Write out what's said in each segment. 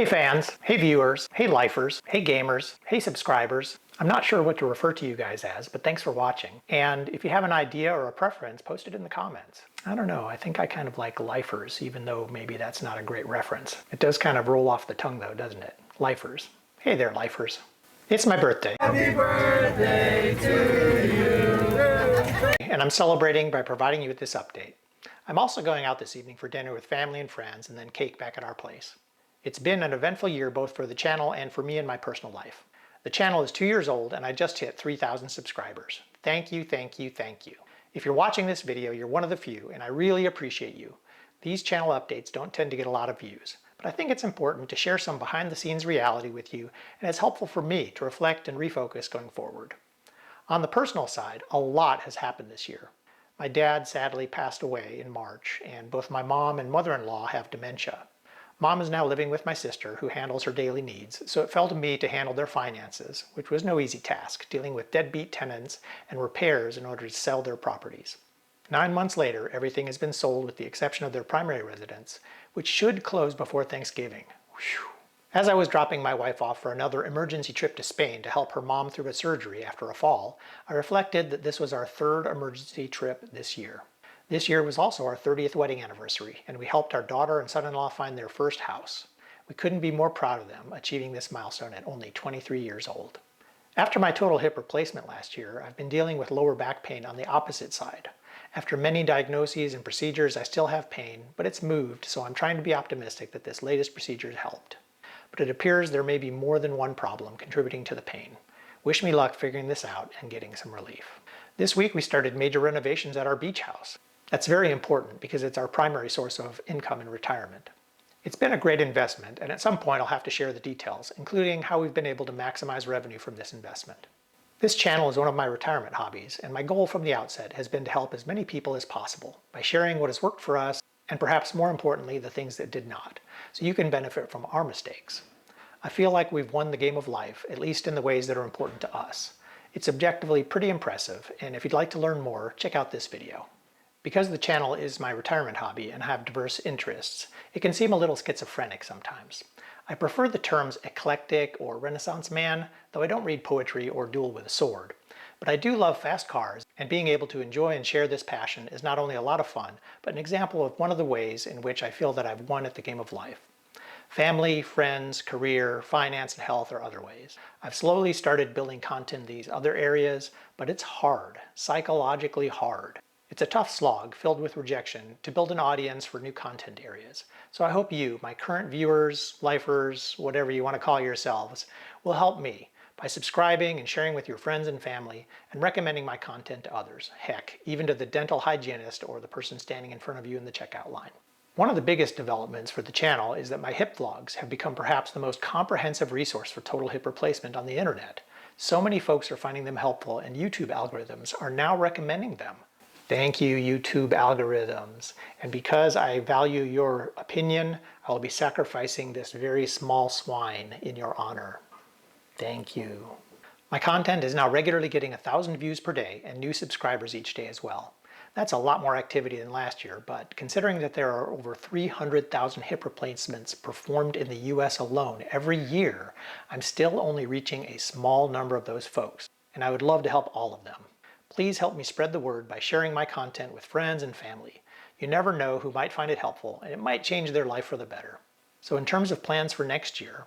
Hey fans, hey viewers, hey lifers, hey gamers, hey subscribers. I'm not sure what to refer to you guys as, but thanks for watching. And if you have an idea or a preference, post it in the comments. I don't know, I think I kind of like lifers, even though maybe that's not a great reference. It does kind of roll off the tongue though, doesn't it? Lifers. Hey there, lifers. It's my birthday. Happy birthday to you! And I'm celebrating by providing you with this update. I'm also going out this evening for dinner with family and friends and then cake back at our place. It's been an eventful year both for the channel and for me in my personal life. The channel is 2 years old and I just hit 3,000 subscribers. Thank you, thank you, thank you. If you're watching this video, you're one of the few and I really appreciate you. These channel updates don't tend to get a lot of views, but I think it's important to share some behind the scenes reality with you, and it's helpful for me to reflect and refocus going forward. On the personal side, a lot has happened this year. My dad sadly passed away in March, and both my mom and mother-in-law have dementia. Mom is now living with my sister, who handles her daily needs, so it fell to me to handle their finances, which was no easy task, dealing with deadbeat tenants and repairs in order to sell their properties. 9 months later, everything has been sold with the exception of their primary residence, which should close before Thanksgiving. Whew. As I was dropping my wife off for another emergency trip to Spain to help her mom through a surgery after a fall, I reflected that this was our third emergency trip this year. This year was also our 30th wedding anniversary, and we helped our daughter and son-in-law find their first house. We couldn't be more proud of them, achieving this milestone at only 23 years old. After my total hip replacement last year, I've been dealing with lower back pain on the opposite side. After many diagnoses and procedures, I still have pain, but it's moved, so I'm trying to be optimistic that this latest procedure helped. But it appears there may be more than one problem contributing to the pain. Wish me luck figuring this out and getting some relief. This week we started major renovations at our beach house. That's very important because it's our primary source of income in retirement. It's been a great investment, and at some point I'll have to share the details, including how we've been able to maximize revenue from this investment. This channel is one of my retirement hobbies, and my goal from the outset has been to help as many people as possible by sharing what has worked for us, and perhaps more importantly, the things that did not, so you can benefit from our mistakes. I feel like we've won the game of life, at least in the ways that are important to us. It's objectively pretty impressive, and if you'd like to learn more, check out this video. Because the channel is my retirement hobby and I have diverse interests, it can seem a little schizophrenic sometimes. I prefer the terms eclectic or Renaissance man, though I don't read poetry or duel with a sword. But I do love fast cars, and being able to enjoy and share this passion is not only a lot of fun, but an example of one of the ways in which I feel that I've won at the game of life. Family, friends, career, finance, and health are other ways. I've slowly started building content in these other areas, but it's hard, psychologically hard. It's a tough slog filled with rejection to build an audience for new content areas. So I hope you, my current viewers, lifers, whatever you want to call yourselves, will help me by subscribing and sharing with your friends and family and recommending my content to others. Heck, even to the dental hygienist or the person standing in front of you in the checkout line. One of the biggest developments for the channel is that my hip vlogs have become perhaps the most comprehensive resource for total hip replacement on the internet. So many folks are finding them helpful, and YouTube algorithms are now recommending them. Thank you, YouTube algorithms. And because I value your opinion, I'll be sacrificing this very small swine in your honor. Thank you. My content is now regularly getting 1,000 views per day and new subscribers each day as well. That's a lot more activity than last year, but considering that there are over 300,000 hip replacements performed in the US alone every year, I'm still only reaching a small number of those folks, and I would love to help all of them. Please help me spread the word by sharing my content with friends and family. You never know who might find it helpful, and it might change their life for the better. So in terms of plans for next year,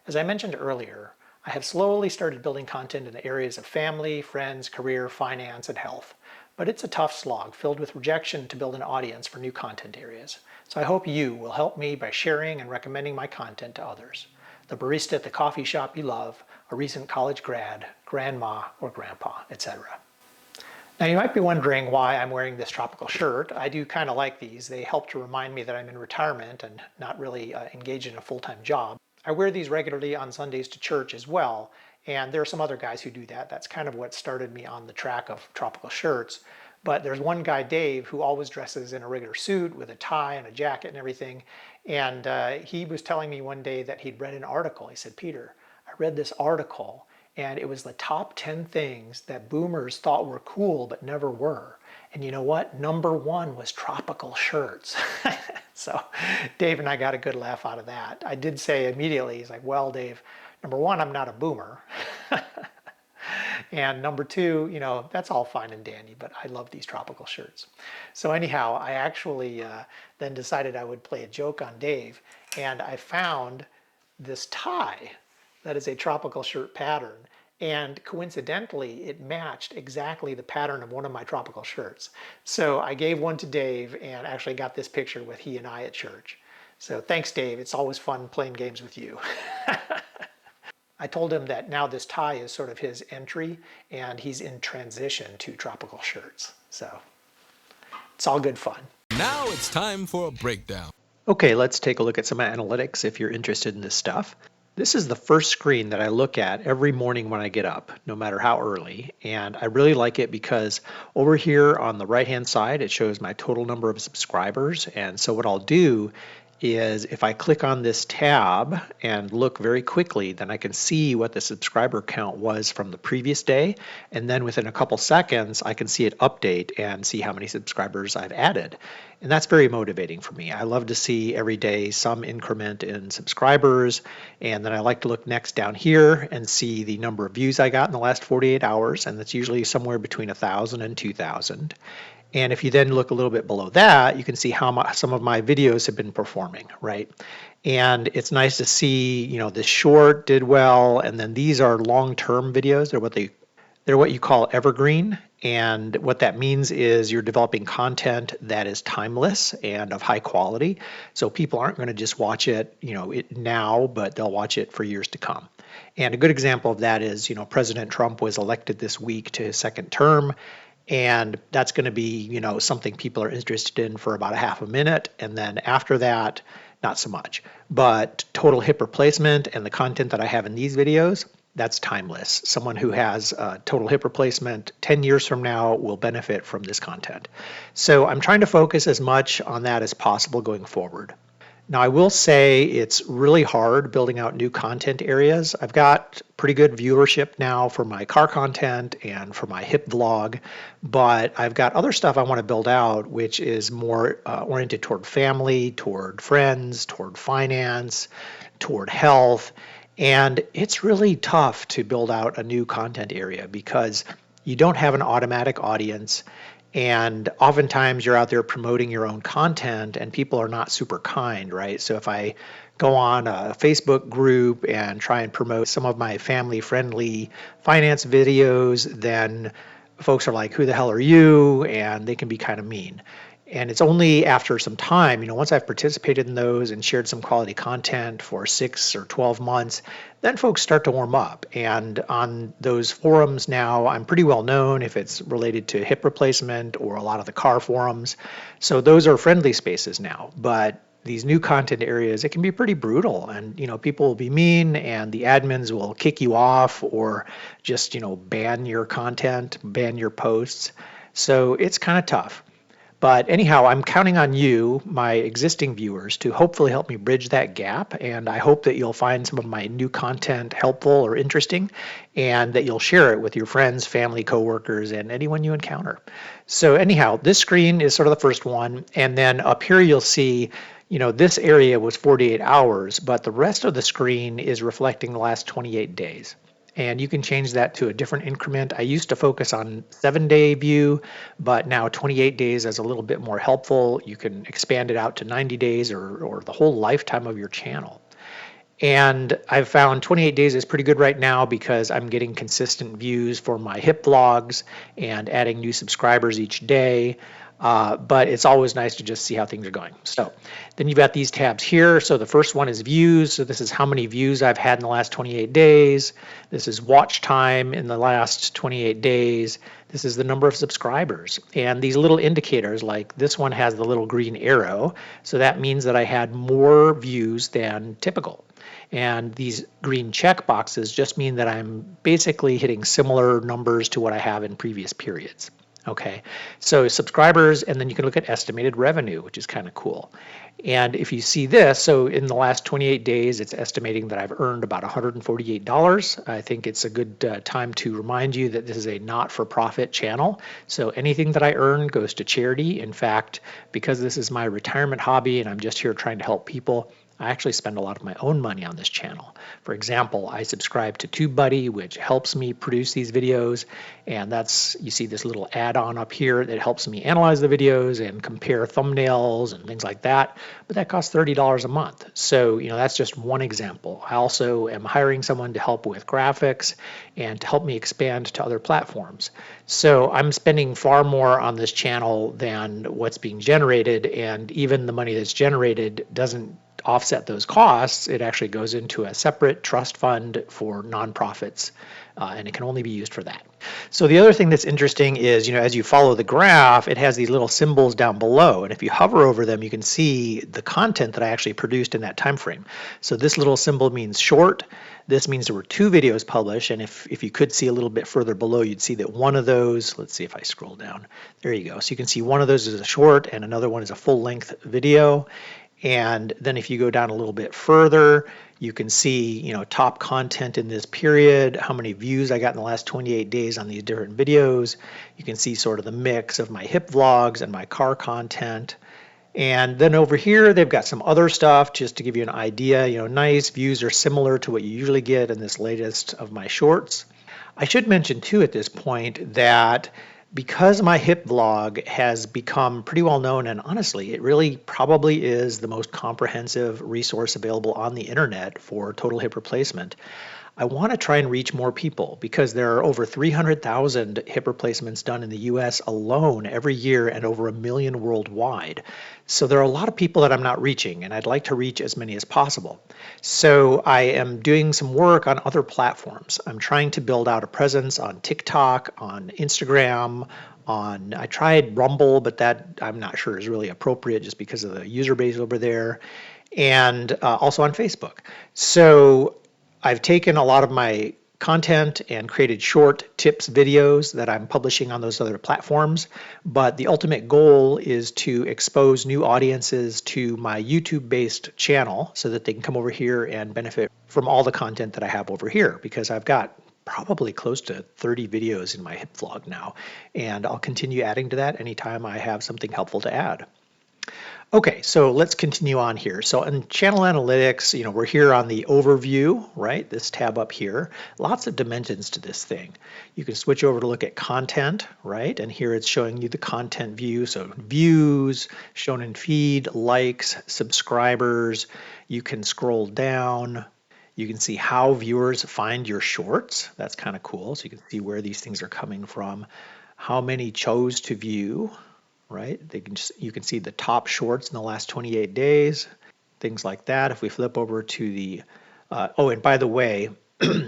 as I mentioned earlier, I have slowly started building content in the areas of family, friends, career, finance, and health. But it's a tough slog filled with rejection to build an audience for new content areas. So I hope you will help me by sharing and recommending my content to others. The barista at the coffee shop you love, a recent college grad, grandma or grandpa, etc. Now you might be wondering why I'm wearing this tropical shirt. I do kind of like these. They help to remind me that I'm in retirement and not really engaged in a full-time job. I wear these regularly on Sundays to church as well, and there are some other guys who do that. That's kind of what started me on the track of tropical shirts. But there's one guy, Dave, who always dresses in a regular suit with a tie and a jacket and everything. And he was telling me one day that he'd read an article. He said, "Peter, I read this article and it was the top 10 things that boomers thought were cool but never were. And you know what? Number one was tropical shirts. So Dave and I got a good laugh out of that. I did say immediately, he's like, well, Dave, number one, I'm not a boomer. And number two, that's all fine and dandy, but I love these tropical shirts. So anyhow, I actually then decided I would play a joke on Dave, and I found this tie that is a tropical shirt pattern. And coincidentally, it matched exactly the pattern of one of my tropical shirts. So I gave one to Dave and actually got this picture with he and I at church. So thanks, Dave. It's always fun playing games with you. I told him that now this tie is sort of his entry and he's in transition to tropical shirts. So it's all good fun. Now it's time for a breakdown. Okay, let's take a look at some analytics if you're interested in this stuff. This is the first screen that I look at every morning when I get up, no matter how early. And I really like it because over here on the right-hand side, it shows my total number of subscribers. And so what I'll do is if I click on this tab and look very quickly, then I can see what the subscriber count was from the previous day. And then within a couple seconds, I can see it update and see how many subscribers I've added. And that's very motivating for me. I love to see every day some increment in subscribers. And then I like to look next down here and see the number of views I got in the last 48 hours. And that's usually somewhere between 1,000 and 2,000. And if you then look a little bit below that, you can see how some of my videos have been performing, right? And it's nice to see, this short did well, and then these are long-term videos. They're what you call evergreen, and what that means is you're developing content that is timeless and of high quality. So people aren't going to just watch it, now, but they'll watch it for years to come. And a good example of that is, President Trump was elected this week to his second term. And that's going to be, something people are interested in for about a half a minute. And then after that, not so much. But total hip replacement and the content that I have in these videos, that's timeless. Someone who has total hip replacement 10 years from now will benefit from this content. So I'm trying to focus as much on that as possible going forward. Now, I will say it's really hard building out new content areas. I've got pretty good viewership now for my car content and for my hip vlog, but I've got other stuff I want to build out, which is more oriented toward family, toward friends, toward finance, toward health. And it's really tough to build out a new content area because you don't have an automatic audience. And oftentimes you're out there promoting your own content and people are not super kind, right? So if I go on a Facebook group and try and promote some of my family-friendly finance videos, then folks are like, who the hell are you? And they can be kind of mean. And it's only after some time, once I've participated in those and shared some quality content for 6 or 12 months, then folks start to warm up. And on those forums now, I'm pretty well known if it's related to hip replacement or a lot of the car forums. So those are friendly spaces now. But these new content areas, it can be pretty brutal. And, people will be mean and the admins will kick you off or just, ban your content, ban your posts. So it's kind of tough. But anyhow, I'm counting on you, my existing viewers, to hopefully help me bridge that gap. And I hope that you'll find some of my new content helpful or interesting and that you'll share it with your friends, family, coworkers, and anyone you encounter. So anyhow, this screen is sort of the first one. And then up here you'll see, this area was 48 hours, but the rest of the screen is reflecting the last 28 days. And you can change that to a different increment. I used to focus on 7-day view, but now 28 days is a little bit more helpful. You can expand it out to 90 days or the whole lifetime of your channel. And I've found 28 days is pretty good right now because I'm getting consistent views for my hip vlogs and adding new subscribers each day. But it's always nice to just see how things are going. So then you've got these tabs here. So the first one is views. So this is how many views I've had in the last 28 days. This is watch time in the last 28 days. This is the number of subscribers. And these little indicators, like this one has the little green arrow. So that means that I had more views than typical. And these green check boxes just mean that I'm basically hitting similar numbers to what I have in previous periods. Okay, so subscribers, and then you can look at estimated revenue, which is kind of cool. And if you see this, so in the last 28 days, it's estimating that I've earned about $148. I think it's a good time to remind you that this is a not-for-profit channel. So anything that I earn goes to charity. In fact, because this is my retirement hobby and I'm just here trying to help people, I actually spend a lot of my own money on this channel. For example, I subscribe to TubeBuddy, which helps me produce these videos, and that's, you see this little add-on up here that helps me analyze the videos and compare thumbnails and things like that, but that costs $30 a month. So, that's just one example. I also am hiring someone to help with graphics and to help me expand to other platforms. So I'm spending far more on this channel than what's being generated, and even the money that's generated doesn't offset those costs. It actually goes into a separate trust fund for nonprofits, and it can only be used for that. So the other thing that's interesting is, as you follow the graph, it has these little symbols down below, and if you hover over them, you can see the content that I actually produced in that time frame. So this little symbol means short. This means there were 2 videos published, and if you could see a little bit further below, you'd see that one of those, let's see if I scroll down, there you go. So you can see one of those is a short and another one is a full-length video. And then if you go down a little bit further, you can see, top content in this period, how many views I got in the last 28 days on these different videos. You can see sort of the mix of my hip vlogs and my car content. And then over here, they've got some other stuff just to give you an idea. Nice views are similar to what you usually get in this latest of my shorts. I should mention too at this point that because my hip vlog has become pretty well known, and honestly, it really probably is the most comprehensive resource available on the internet for total hip replacement, I want to try and reach more people because there are over 300,000 hip replacements done in the US alone every year and over 1 million worldwide. So there are a lot of people that I'm not reaching, and I'd like to reach as many as possible. So I am doing some work on other platforms. I'm trying to build out a presence on TikTok, on Instagram, I tried Rumble, but that I'm not sure is really appropriate just because of the user base over there, and also on Facebook. So I've taken a lot of my content and created short tips videos that I'm publishing on those other platforms, but the ultimate goal is to expose new audiences to my YouTube-based channel so that they can come over here and benefit from all the content that I have over here, because I've got probably close to 30 videos in my hip vlog now, and I'll continue adding to that anytime I have something helpful to add. Okay, so let's continue on here. So in channel analytics, we're here on the overview, right? This tab up here. Lots of dimensions to this thing. You can switch over to look at content, right? And here it's showing you the content view. So views, shown in feed, likes, subscribers. You can scroll down. You can see how viewers find your shorts. That's kind of cool. So you can see where these things are coming from. How many chose to view, right? You can see the top shorts in the last 28 days, things like that. If we flip over to the, oh, and by the way,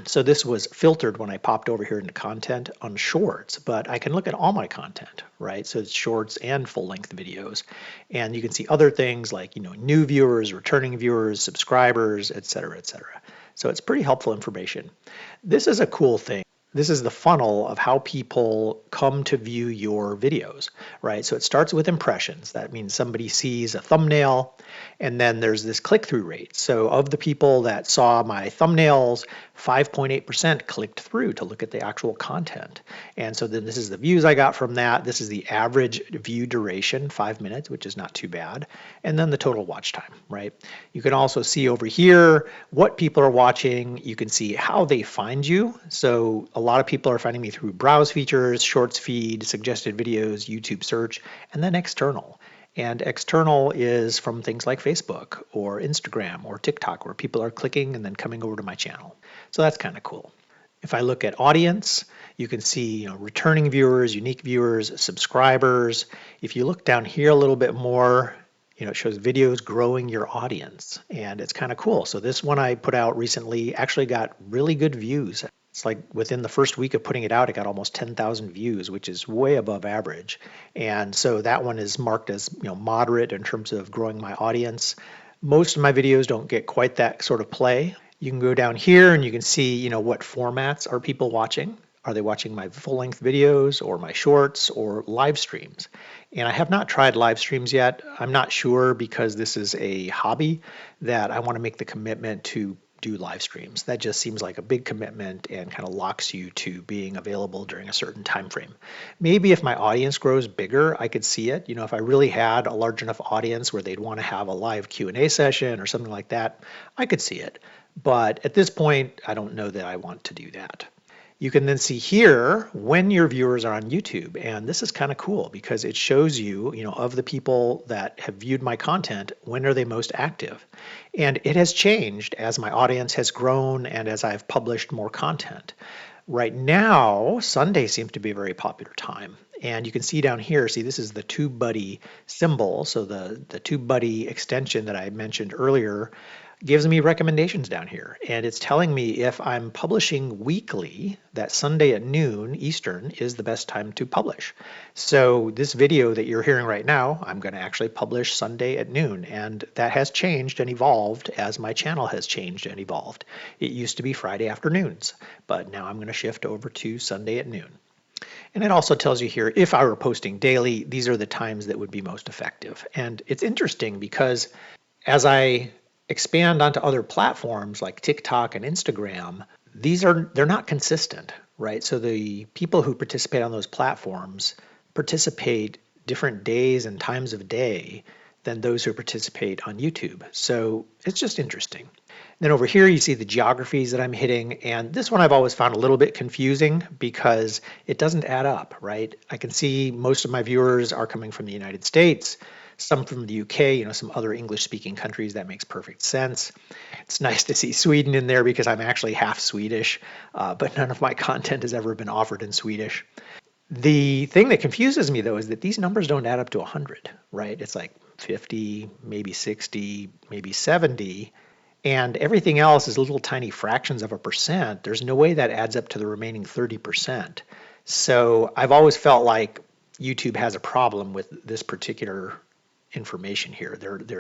so this was filtered when I popped over here into content on shorts, but I can look at all my content, right? So it's shorts and full-length videos. And you can see other things like, new viewers, returning viewers, subscribers, et cetera, et cetera. So it's pretty helpful information. This is a cool thing. This is the funnel of how people come to view your videos, right? So it starts with impressions. That means somebody sees a thumbnail, and then there's this click-through rate. So of the people that saw my thumbnails, 5.8% clicked through to look at the actual content. And so then this is the views I got from that. This is the average view duration, 5 minutes, which is not too bad. And then the total watch time, right? You can also see over here what people are watching. You can see how they find you. So a lot of people are finding me through browse features, shorts feed, suggested videos, YouTube search, and then external. And external is from things like Facebook or Instagram or TikTok, where people are clicking and then coming over to my channel. So that's kind of cool. If I look at audience, you can see returning viewers, unique viewers, subscribers. If you look down here a little bit more, it shows videos growing your audience, and it's kind of cool. So this one I put out recently actually got really good views. It's like within the first week of putting it out, it got almost 10,000 views, which is way above average. And so that one is marked as moderate in terms of growing my audience. Most of my videos don't get quite that sort of play. You can go down here and you can see what formats are people watching. Are they watching my full-length videos or my shorts or live streams? And I have not tried live streams yet. I'm not sure because this is a hobby that I want to make the commitment to do live streams. That just seems like a big commitment and kind of locks you to being available during a certain time frame. Maybe if my audience grows bigger, I could see it. If I really had a large enough audience where they'd want to have a live Q&A session or something like that, I could see it. But at this point, I don't know that I want to do that. You can then see here when your viewers are on YouTube, and this is kind of cool because it shows you, of the people that have viewed my content, when are they most active? And it has changed as my audience has grown and as I've published more content. Right now, Sunday seems to be a very popular time. And you can see down here, this is the TubeBuddy symbol. So the TubeBuddy extension that I mentioned earlier gives me recommendations down here. And it's telling me if I'm publishing weekly, that Sunday at noon Eastern is the best time to publish. So this video that you're hearing right now, I'm going to actually publish Sunday at noon. And that has changed and evolved as my channel has changed and evolved. It used to be Friday afternoons, but now I'm going to shift over to Sunday at noon. And it also tells you here, if I were posting daily, these are the times that would be most effective. And it's interesting because as I expand onto other platforms like TikTok and Instagram, they're not consistent, right? So the people who participate on those platforms participate different days and times of day than those who participate on YouTube. So it's just interesting. Then over here you see the geographies that I'm hitting, and this one I've always found a little bit confusing because it doesn't add up, right? I can see most of my viewers are coming from the United States, some from the UK, some other English-speaking countries. That makes perfect sense. It's nice to see Sweden in there because I'm actually half Swedish, but none of my content has ever been offered in Swedish. The thing that confuses me, though, is that these numbers don't add up to 100, right? It's like 50, maybe 60, maybe 70, and everything else is little tiny fractions of a percent. There's no way that adds up to the remaining 30%. So I've always felt like YouTube has a problem with this particular information here.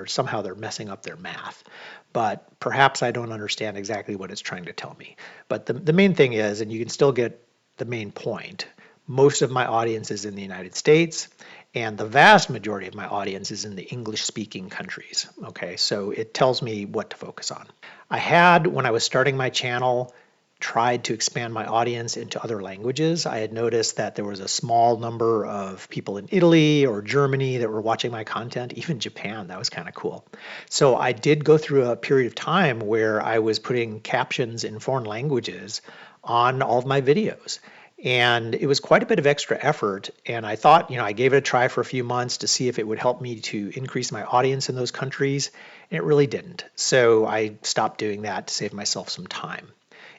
Somehow they're messing up their math, but perhaps I don't understand exactly what it's trying to tell me. But the main thing is, and you can still get the main point, most of my audience is in the United States, and the vast majority of my audience is in the English-speaking countries. Okay, so it tells me what to focus on. I had, when I was starting my channel, tried to expand my audience into other languages. I had noticed that there was a small number of people in Italy or Germany that were watching my content, even Japan. That was kind of cool. So I did go through a period of time where I was putting captions in foreign languages on all of my videos. And it was quite a bit of extra effort. And I thought, I gave it a try for a few months to see if it would help me to increase my audience in those countries. And it really didn't. So I stopped doing that to save myself some time.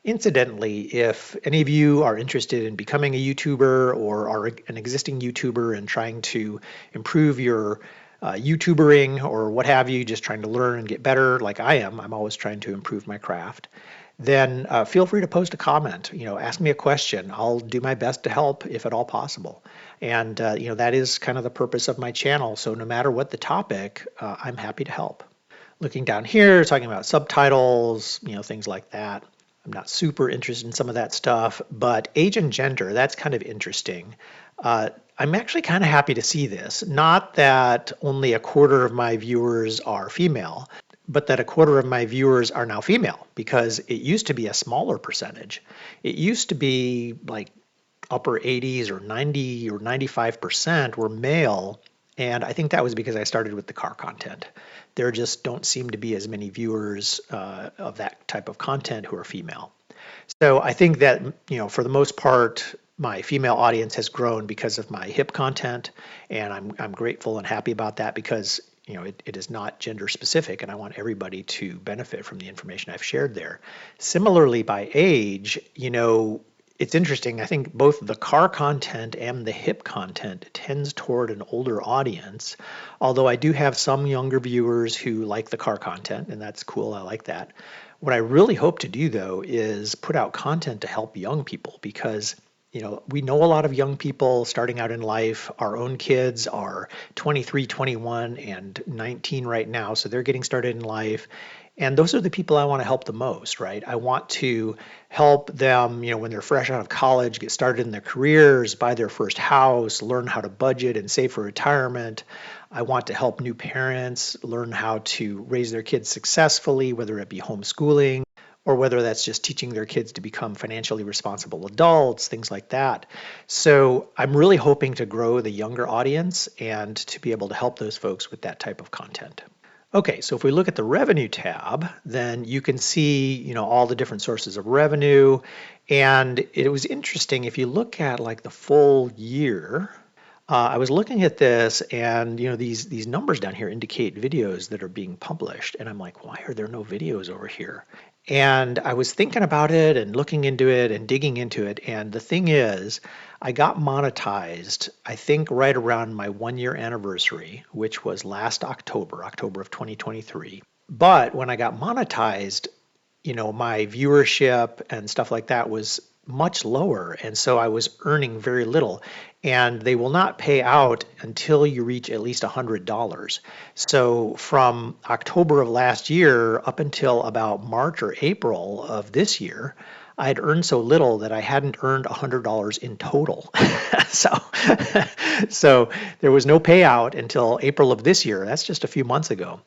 Incidentally, if any of you are interested in becoming a YouTuber or are an existing YouTuber and trying to improve your YouTubering or what have you, just trying to learn and get better like I am, I'm always trying to improve my craft, then feel free to post a comment. Ask me a question. I'll do my best to help if at all possible. And that is kind of the purpose of my channel. So no matter what the topic, I'm happy to help. Looking down here, talking about subtitles, things like that. I'm not super interested in some of that stuff, but age and gender, that's kind of interesting. I'm actually kind of happy to see this. Not that only a quarter of my viewers are female, but that a quarter of my viewers are now female, because it used to be a smaller percentage. It used to be like upper 80s or 90 or 95% were male, and I think that was because I started with the car content. There just don't seem to be as many viewers of that type of content who are female. So I think that, for the most part, my female audience has grown because of my hip content, and I'm grateful and happy about that because it is not gender specific, and I want everybody to benefit from the information I've shared there. Similarly, by age, it's interesting. I think both the car content and the hip content tends toward an older audience, although I do have some younger viewers who like the car content, and that's cool. I like that. What I really hope to do, though, is put out content to help young people because we know a lot of young people starting out in life. Our own kids are 23, 21, and 19 right now, so they're getting started in life. And those are the people I want to help the most, right? I want to help them, when they're fresh out of college, get started in their careers, buy their first house, learn how to budget and save for retirement. I want to help new parents learn how to raise their kids successfully, whether it be homeschooling or whether that's just teaching their kids to become financially responsible adults, things like that. So I'm really hoping to grow the younger audience and to be able to help those folks with that type of content. Okay, so if we look at the revenue tab, then you can see, all the different sources of revenue. And it was interesting if you look at like the full year. I was looking at this, and these numbers down here indicate videos that are being published, and I'm like, why are there no videos over here? And I was thinking about it and looking into it and digging into it, and the thing is, I got monetized, I think right around my 1 year anniversary, which was last October of 2023. But when I got monetized, my viewership and stuff like that was much lower. And so I was earning very little. And they will not pay out until you reach at least $100. So from October of last year up until about March or April of this year, I had earned so little that I hadn't earned $100 in total. so, so there was no payout until April of this year. That's just a few months ago.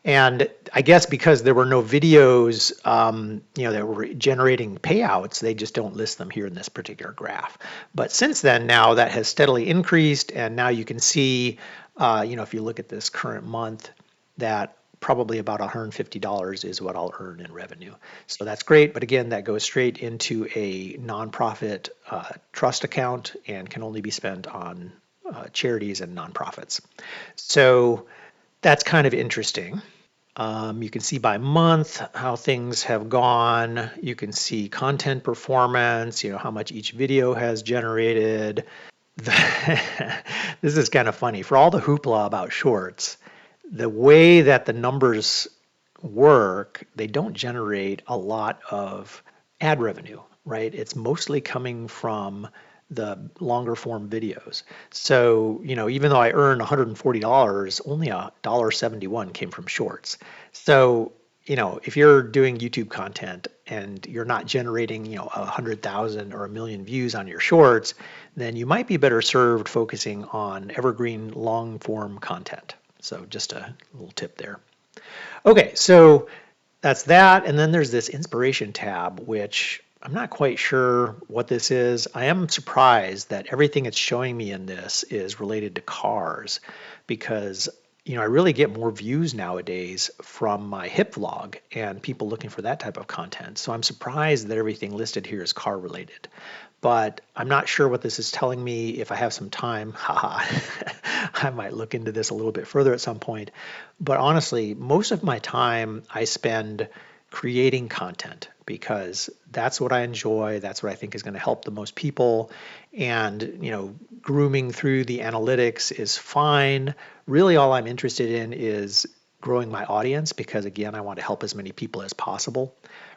And I guess because there were no videos, that were generating payouts, they just don't list them here in this particular graph. But since then, now that has steadily increased, and now you can see, if you look at this current month, that probably about $150 is what I'll earn in revenue. So that's great, but again, that goes straight into a nonprofit trust account and can only be spent on charities and nonprofits. So that's kind of interesting. You can see by month how things have gone. You can see content performance, how much each video has generated. This is kind of funny. For all the hoopla about shorts, the way that the numbers work, they don't generate a lot of ad revenue, right? It's mostly coming from the longer form videos. So, even though I earned $140, only $1.71 came from shorts. So, if you're doing YouTube content and you're not generating, 100,000 or 1 million views on your shorts, then you might be better served focusing on evergreen long form content. So just a little tip there. Okay, so that's that. And then there's this inspiration tab, which I'm not quite sure what this is. I am surprised that everything it's showing me in this is related to cars because I really get more views nowadays from my hip vlog and people looking for that type of content. So I'm surprised that everything listed here is car related. But I'm not sure what this is telling me. If I have some time, haha, I might look into this a little bit further at some point. But honestly, most of my time I spend creating content because that's what I enjoy. That's what I think is going to help the most people. And, grooming through the analytics is fine. Really, all I'm interested in is growing my audience because, again, I want to help as many people as possible.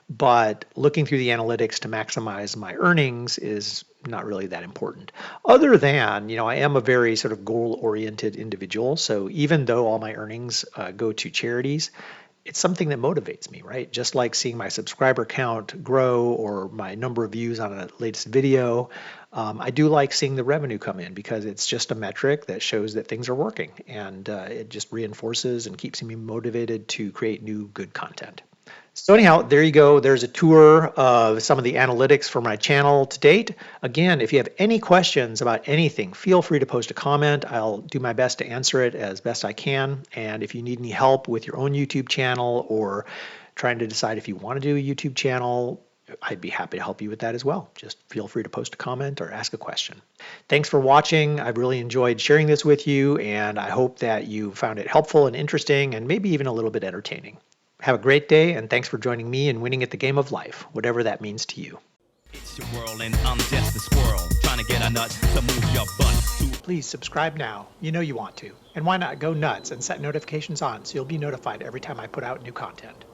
But looking through the analytics to maximize my earnings is not really that important. Other than, I am a very sort of goal-oriented individual. So even though all my earnings go to charities, it's something that motivates me, right? Just like seeing my subscriber count grow or my number of views on a latest video, I do like seeing the revenue come in because it's just a metric that shows that things are working, and it just reinforces and keeps me motivated to create new good content. So anyhow, there you go. There's a tour of some of the analytics for my channel to date. Again, if you have any questions about anything, feel free to post a comment. I'll do my best to answer it as best I can. And if you need any help with your own YouTube channel or trying to decide if you want to do a YouTube channel, I'd be happy to help you with that as well. Just feel free to post a comment or ask a question. Thanks for watching. I've really enjoyed sharing this with you, and I hope that you found it helpful and interesting and maybe even a little bit entertaining. Have a great day, and thanks for joining me in winning at the game of life, whatever that means to you. It's your world and I'm just a squirrel trying to get a nut to move your butt. Please subscribe now. You know you want to. And why not go nuts and set notifications on so you'll be notified every time I put out new content.